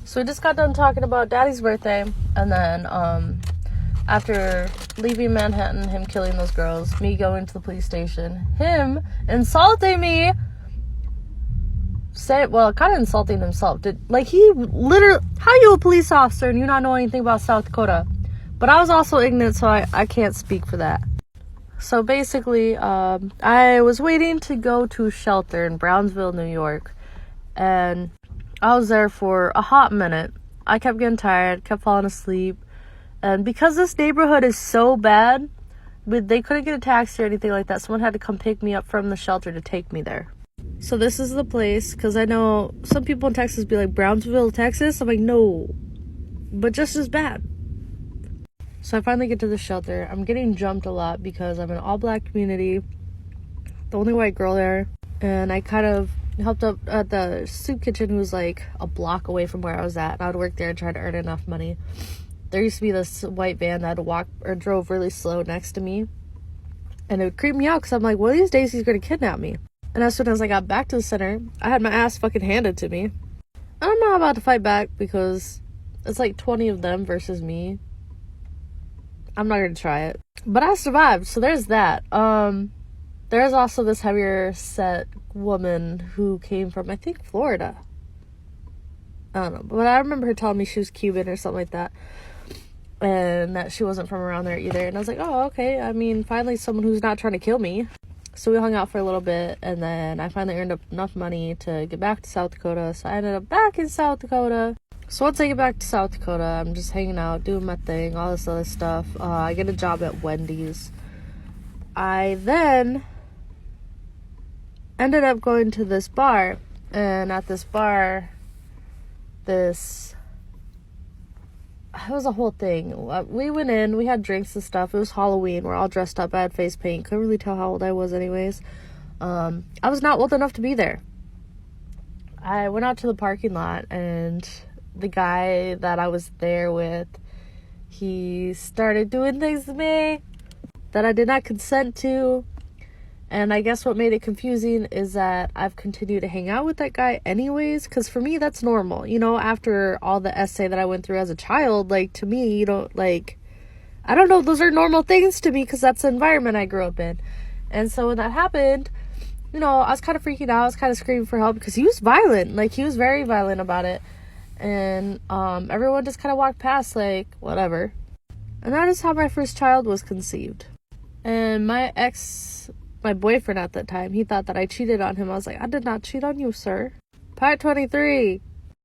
So we just got done talking about Daddy's birthday, and then after leaving Manhattan, him killing those girls, me going to the police station, him insulting me, kind of insulting himself. He literally, how you a police officer and you not know anything about South Dakota? But I was also ignorant, so I can't speak for that. So basically, I was waiting to go to a shelter in Brownsville, New York, and I was there for a hot minute. I kept getting tired, kept falling asleep, and because this neighborhood is so bad, they couldn't get a taxi or anything like that. Someone had to come pick me up from the shelter to take me there. So this is the place, because I know some people in Texas be like, Brownsville, Texas? I'm like, no, but just as bad. So I finally get to the shelter. I'm getting jumped a lot because I'm in an all-black community, the only white girl there, and I kind of helped up at the soup kitchen, who was like a block away from where I was at, and I would work there and try to earn enough money. There used to be this white van that drove really slow next to me, and it would creep me out because I'm like, one of these days he's going to kidnap me. And as soon as I got back to the center, I had my ass fucking handed to me. I'm not about to fight back because it's like 20 of them versus me. I'm not going to try it. But I survived, so there's that. There's also this heavier set woman who came from, I think, Florida. I don't know. But I remember her telling me she was Cuban or something like that. And that she wasn't from around there either. And I was like, oh, okay. I mean, finally someone who's not trying to kill me. So we hung out for a little bit, and then I finally earned up enough money to get back to South Dakota. So I ended up back in South Dakota. So once I get back to South Dakota, I'm just hanging out, doing my thing, all this other stuff. I get a job at Wendy's. I then ended up going to this bar, and at this bar, it was a whole thing. We went in, we had drinks and stuff. It was Halloween. We're all dressed up. I had face paint. Couldn't really tell how old I was anyways. I was not old enough to be there. I went out to the parking lot, and the guy that I was there with, he started doing things to me that I did not consent to. And I guess what made it confusing is that I've continued to hang out with that guy anyways, because for me, that's normal. You know, after all the essay that I went through as a child, like, to me, you don't, like, I don't know, those are normal things to me because that's the environment I grew up in. And so when that happened, you know, I was kind of freaking out. I was kind of screaming for help because he was violent. Like, he was very violent about it. And everyone just kind of walked past, like, whatever. And that is how my first child was conceived. And my boyfriend at that time, he thought that I cheated on him. I was like, I did not cheat on you, sir. Part 23.